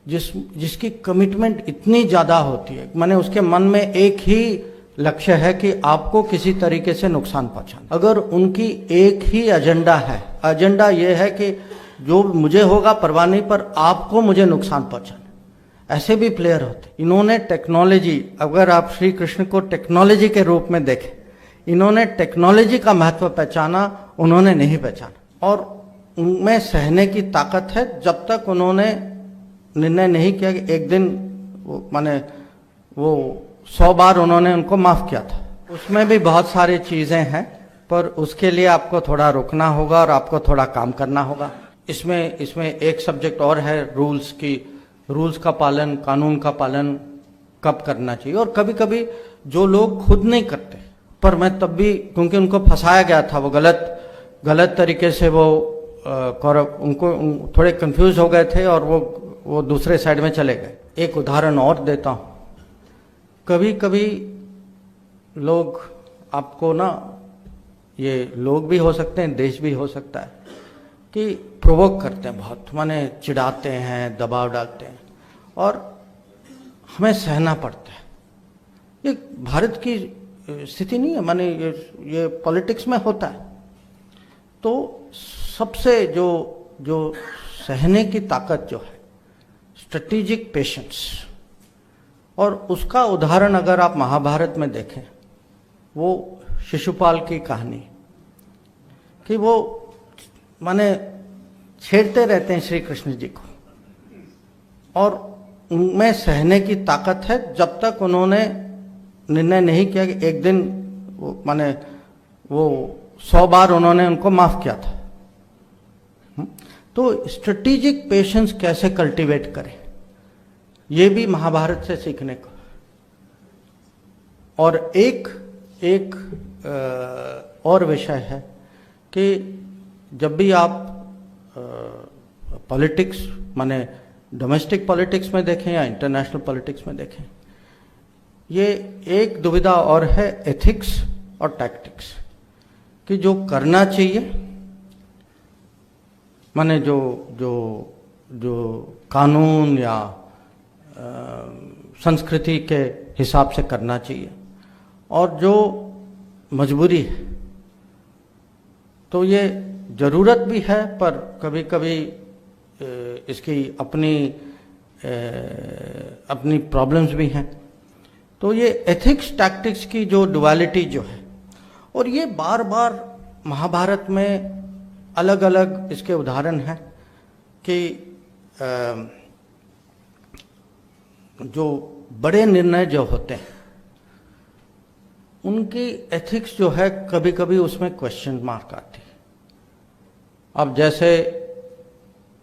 जिसकी कमिटमेंट इतनी ज़्यादा होती है, माने उसके मन में एक ही लक्ष्य है कि आपको किसी तरीके से नुकसान पहुंचाना। अगर उनकी एक ही एजेंडा है, एजेंडा ये है कि जो मुझे होगा परवाह नहीं, पर आपको मुझे नुकसान पहुंचाना, ऐसे भी प्लेयर होते। इन्होंने टेक्नोलॉजी, अगर आप श्री कृष्ण को टेक्नोलॉजी के रूप में देखें, इन्होंने टेक्नोलॉजी का महत्व पहचाना, उन्होंने नहीं पहचाना। और उनमें सहने की ताकत है जब तक उन्होंने निर्णय नहीं किया कि एक दिन माने वो 100 बार उन्होंने उनको माफ किया था। उसमें भी बहुत सारी चीजें हैं, पर उसके लिए आपको थोड़ा रुकना होगा और आपको थोड़ा काम करना होगा। इसमें एक सब्जेक्ट और है रूल्स की, रूल्स का पालन, कानून का पालन कब करना चाहिए। और कभी कभी जो लोग खुद नहीं करते, पर मैं तब भी, क्योंकि उनको फंसाया गया था, वो गलत तरीके से वो उनको थोड़े कंफ्यूज हो गए थे और वो दूसरे साइड में चले गए। एक उदाहरण और देता हूं। कभी कभी लोग आपको ना, ये लोग भी हो सकते हैं, देश भी हो सकता है, कि प्रोवोक करते हैं बहुत, माने चिढ़ाते हैं, दबाव डालते हैं और हमें सहना पड़ता है। ये भारत की स्थिति नहीं है, माने ये पॉलिटिक्स में होता है। तो सबसे जो सहने की ताकत जो है, स्ट्रेटेजिक पेशेंस, और उसका उदाहरण अगर आप महाभारत में देखें, वो शिशुपाल की कहानी, कि वो माने छेड़ते रहते हैं श्री कृष्ण जी को, और उनमें सहने की ताकत है जब तक उन्होंने निर्णय नहीं किया कि एक दिन माने वो 100 बार उन्होंने उनको माफ किया था। तो स्ट्रेटेजिक पेशेंस कैसे कल्टीवेट करें, ये भी महाभारत से सीखने को। और एक और विषय है कि जब भी आप पॉलिटिक्स, माने डोमेस्टिक पॉलिटिक्स में देखें या इंटरनेशनल पॉलिटिक्स में देखें, ये एक दुविधा और है, एथिक्स और टैक्टिक्स, कि जो करना चाहिए, माने जो कानून या संस्कृति के हिसाब से करना चाहिए, और जो मजबूरी है। तो ये जरूरत भी है, पर कभी कभी इसकी अपनी प्रॉब्लम्स भी हैं। तो ये एथिक्स टैक्टिक्स की जो डुअलिटी जो है, और ये बार बार महाभारत में अलग अलग इसके उदाहरण हैं कि जो बड़े निर्णय जो होते हैं, उनकी एथिक्स जो है, कभी कभी उसमें क्वेश्चन मार्क आती है। अब जैसे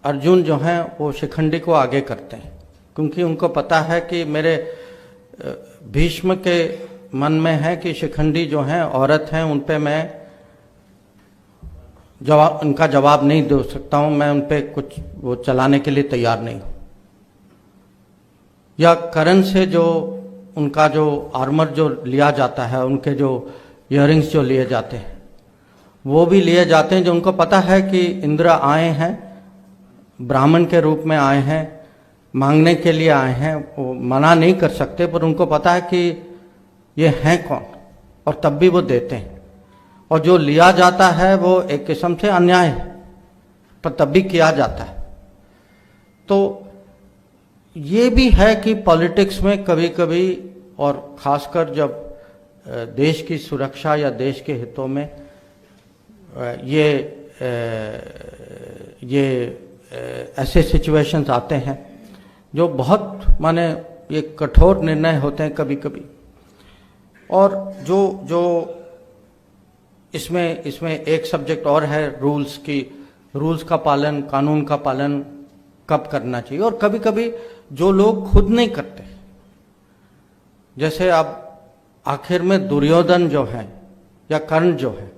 अर्जुन जो हैं, वो शिखंडी को आगे करते हैं, क्योंकि उनको पता है कि मेरे भीष्म के मन में है कि शिखंडी जो हैं औरत हैं, उन पे मैं उनका जवाब नहीं दे सकता हूं, मैं उन पे कुछ वो चलाने के लिए तैयार नहीं हूं। या करण से जो उनका जो आर्मर जो लिया जाता है, उनके जो इयररिंग्स जो लिए जाते हैं, वो भी लिए जाते हैं, जो उनको पता है कि इंद्र आए हैं, ब्राह्मण के रूप में आए हैं, मांगने के लिए आए हैं, वो मना नहीं कर सकते, पर उनको पता है कि ये हैं कौन, और तब भी वो देते हैं। और जो लिया जाता है वो एक किस्म से अन्याय है, पर तब भी किया जाता है। तो ये भी है कि पॉलिटिक्स में कभी कभी, और खासकर जब देश की सुरक्षा या देश के हितों में ये ऐसे सिचुएशंस आते हैं जो बहुत माने ये कठोर निर्णय होते हैं कभी कभी। और जो इसमें एक सब्जेक्ट और है रूल्स की, रूल्स का पालन, कानून का पालन कब करना चाहिए। और कभी कभी जो लोग खुद नहीं करते, जैसे अब आखिर में दुर्योधन जो है या कर्ण जो है,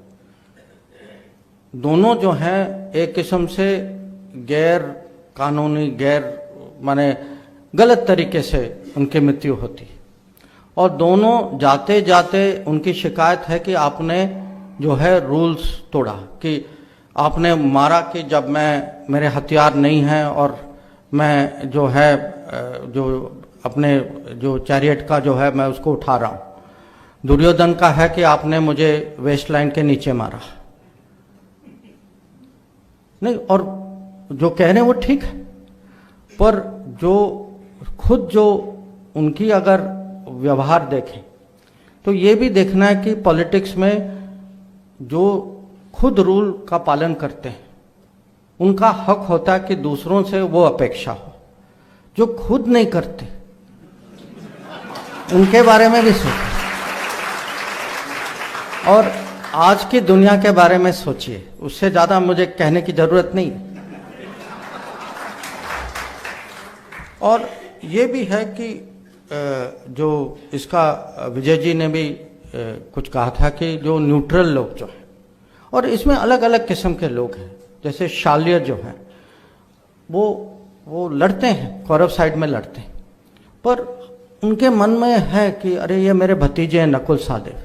दोनों जो हैं एक किस्म से गैर कानूनी, गैर माने गलत तरीके से उनकी मृत्यु होती है। और दोनों जाते जाते उनकी शिकायत है कि आपने जो है रूल्स तोड़ा, कि आपने मारा कि जब मेरे हथियार नहीं हैं और मैं जो है जो अपने जो चैरियट का जो है मैं उसको उठा रहा हूं। दुर्योधन का है कि आपने मुझे वेस्ट लाइन के नीचे मारा नहीं, और जो कह रहे हैं वो ठीक है, पर जो खुद जो उनकी अगर व्यवहार देखें तो ये भी देखना है कि पॉलिटिक्स में जो खुद रूल का पालन करते हैं उनका हक होता है कि दूसरों से वो अपेक्षा हो। जो खुद नहीं करते उनके बारे में भी सोचें, और आज की दुनिया के बारे में सोचिए। उससे ज्यादा मुझे कहने की जरूरत नहीं है। और ये भी है कि जो इसका विजय जी ने भी कुछ कहा था कि जो न्यूट्रल लोग जो हैं, और इसमें अलग अलग किस्म के लोग हैं, जैसे शाल्य जो हैं वो लड़ते हैं, कौरव साइड में लड़ते हैं, पर उनके मन में है कि अरे ये मेरे भतीजे हैं नकुल सहदेव,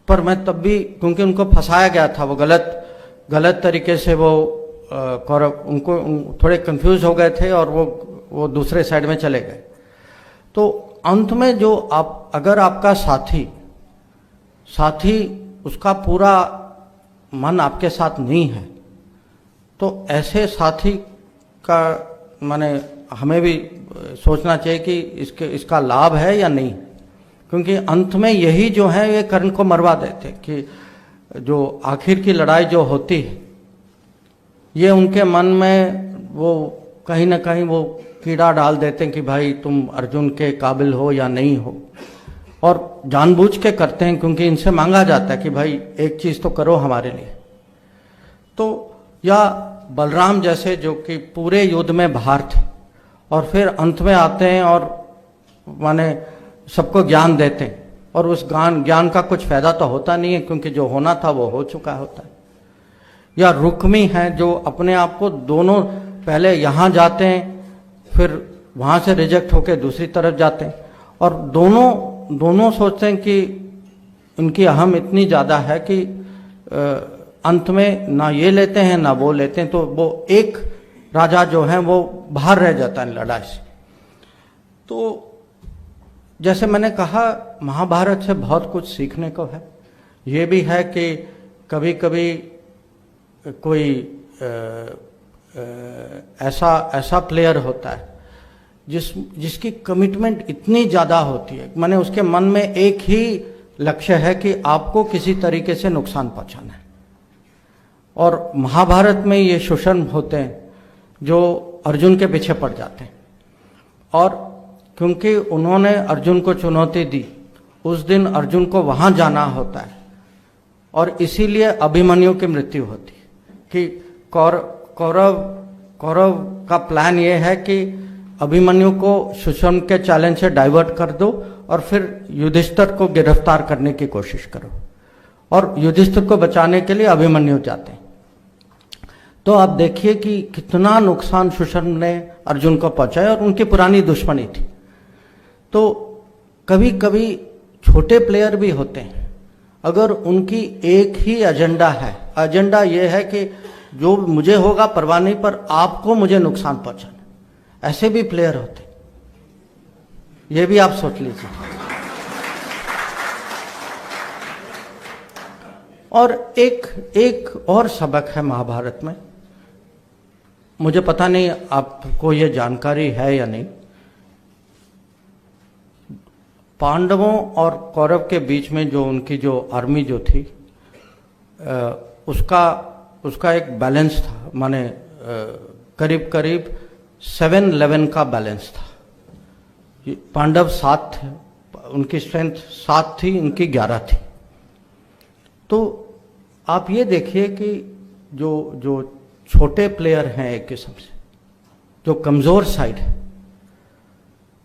पर मैं तब भी, क्योंकि उनको फंसाया गया था, वो गलत तरीके से वो कौरव उनको थोड़े कंफ्यूज हो गए थे और वो दूसरे साइड में चले गए। तो अंत में जो अगर आपका साथी उसका पूरा मन आपके साथ नहीं है, तो ऐसे साथी का माने हमें भी सोचना चाहिए कि इसका लाभ है या नहीं, क्योंकि अंत में यही जो है ये कर्ण को मरवा देते कि जो आखिर की लड़ाई जो होती है ये उनके मन में वो कहीं ना कहीं वो कीड़ा डाल देते हैं कि भाई तुम अर्जुन के काबिल हो या नहीं हो, और जानबूझ के करते हैं क्योंकि इनसे मांगा जाता है कि भाई एक चीज तो करो हमारे लिए। तो या बलराम जैसे जो कि पूरे युद्ध में बाहर थे और फिर अंत में आते हैं और माने सबको ज्ञान देते हैं, और उस ज्ञान का कुछ फायदा तो होता नहीं है क्योंकि जो होना था वो हो चुका होता है। या रुक्मी है जो अपने आप को दोनों, पहले यहाँ जाते हैं फिर वहाँ से रिजेक्ट होकर दूसरी तरफ जाते हैं, और दोनों सोचते हैं कि उनकी अहम इतनी ज़्यादा है कि अंत में ना ये लेते हैं ना वो लेते हैं, तो वो एक राजा जो है वो बाहर रह जाता है लड़ाई से। तो जैसे मैंने कहा महाभारत से बहुत कुछ सीखने को है। ये भी है कि कभी कभी कोई ऐसा प्लेयर होता है जिसकी कमिटमेंट इतनी ज़्यादा होती है, माने उसके मन में एक ही लक्ष्य है कि आपको किसी तरीके से नुकसान पहुंचाना है। और महाभारत में ये सुषम होते हैं जो अर्जुन के पीछे पड़ जाते हैं, और क्योंकि उन्होंने अर्जुन को चुनौती दी, उस दिन अर्जुन को वहां जाना होता है, और इसीलिए अभिमन्यु की मृत्यु होती है कि कौरव का प्लान ये है कि अभिमन्यु को सुषम के चैलेंज से डाइवर्ट कर दो और फिर युधिष्ठिर को गिरफ्तार करने की कोशिश करो, और युधिष्ठिर को बचाने के लिए अभिमन्यु जाते हैं। तो आप देखिए कि कितना नुकसान सुषम ने अर्जुन को पहुंचाया, और उनकी पुरानी दुश्मनी थी। तो कभी कभी छोटे प्लेयर भी होते हैं, अगर उनकी एक ही एजेंडा है, एजेंडा ये है कि जो मुझे होगा परवाह नहीं, पर आपको मुझे नुकसान पहुंचाना, ऐसे भी प्लेयर होते, ये भी आप सोच लीजिए। और एक और सबक है महाभारत में, मुझे पता नहीं आपको ये जानकारी है या नहीं। पांडवों और कौरव के बीच में जो उनकी जो आर्मी जो थी उसका एक बैलेंस था, माने करीब करीब 7-11 का बैलेंस था। पांडव 7 थे, उनकी स्ट्रेंथ 7 थी, उनकी 11 थी। तो आप ये देखिए कि जो छोटे प्लेयर हैं एक किस्म से, जो कमजोर साइड है,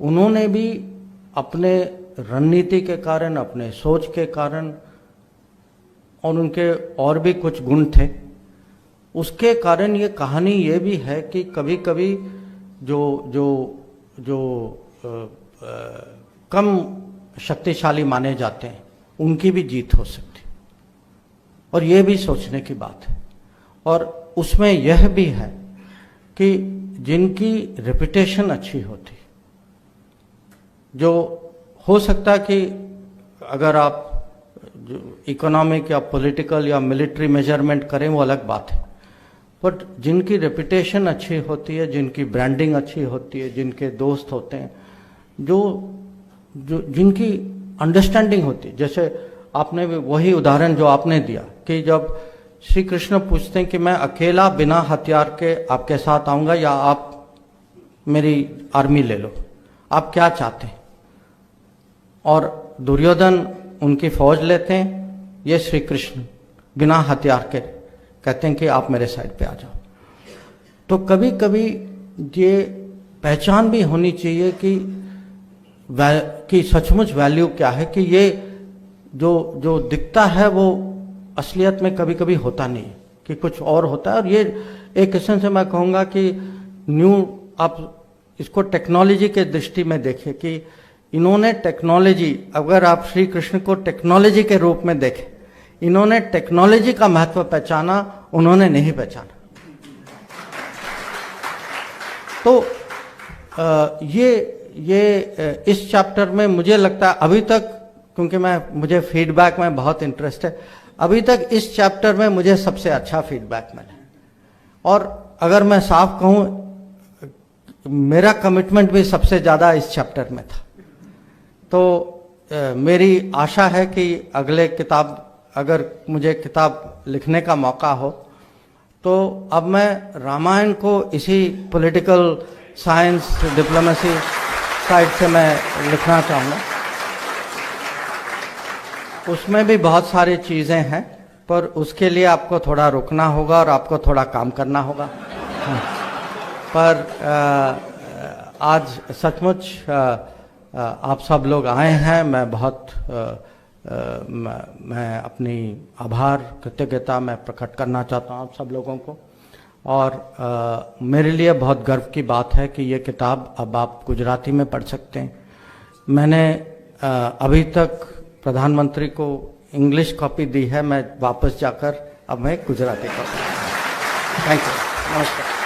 उन्होंने भी अपने रणनीति के कारण, अपने सोच के कारण, और उनके और भी कुछ गुण थे, उसके कारण ये कहानी ये भी है कि कभी कभी जो कम शक्तिशाली माने जाते हैं उनकी भी जीत हो सकती, और ये भी सोचने की बात है। और उसमें यह भी है कि जिनकी रेपुटेशन अच्छी होती, जो हो सकता है कि अगर आप जो इकोनॉमिक या पॉलिटिकल या मिलिट्री मेजरमेंट करें वो अलग बात है, बट जिनकी रेपुटेशन अच्छी होती है, जिनकी ब्रांडिंग अच्छी होती है, जिनके दोस्त होते हैं, जो जिनकी अंडरस्टैंडिंग होती है, जैसे आपने भी वही उदाहरण जो आपने दिया कि जब श्री कृष्ण पूछते हैं कि मैं अकेला बिना हथियार के आपके साथ आऊंगा या आप मेरी आर्मी ले लो, आप क्या चाहते हैं? और दुर्योधन उनकी फौज लेते हैं, ये श्री कृष्ण बिना हथियार के कहते हैं कि आप मेरे साइड पे आ जाओ। तो कभी कभी ये पहचान भी होनी चाहिए कि सचमुच वैल्यू क्या है, कि ये जो दिखता है वो असलियत में कभी कभी होता नहीं है, कि कुछ और होता है। और ये एक किस्म से मैं कहूँगा कि आप इसको टेक्नोलॉजी के दृष्टि में देखें कि इन्होंने टेक्नोलॉजी, अगर आप श्री कृष्ण को टेक्नोलॉजी के रूप में देखें, इन्होंने टेक्नोलॉजी का महत्व पहचाना, उन्होंने नहीं पहचाना। तो ये इस चैप्टर में मुझे लगता है अभी तक, क्योंकि मुझे फीडबैक में बहुत इंटरेस्ट है, अभी तक इस चैप्टर में मुझे सबसे अच्छा फीडबैक मिला। और अगर मैं साफ कहूँ, मेरा कमिटमेंट भी सबसे ज़्यादा इस चैप्टर में था। तो मेरी आशा है कि अगले किताब, अगर मुझे किताब लिखने का मौका हो, तो अब मैं रामायण को इसी पॉलिटिकल साइंस डिप्लोमेसी साइड से मैं लिखना चाहूँगा। उसमें भी बहुत सारी चीज़ें हैं, पर उसके लिए आपको थोड़ा रुकना होगा और आपको थोड़ा काम करना होगा। पर आज सचमुच आप सब लोग आए हैं, मैं बहुत मैं अपनी आभार कृतज्ञता मैं प्रकट करना चाहता हूँ आप सब लोगों को। और मेरे लिए बहुत गर्व की बात है कि ये किताब अब आप गुजराती में पढ़ सकते हैं। मैंने अभी तक प्रधानमंत्री को इंग्लिश कॉपी दी है, मैं वापस जाकर अब मैं गुजराती कॉपी। थैंक यू, नमस्कार।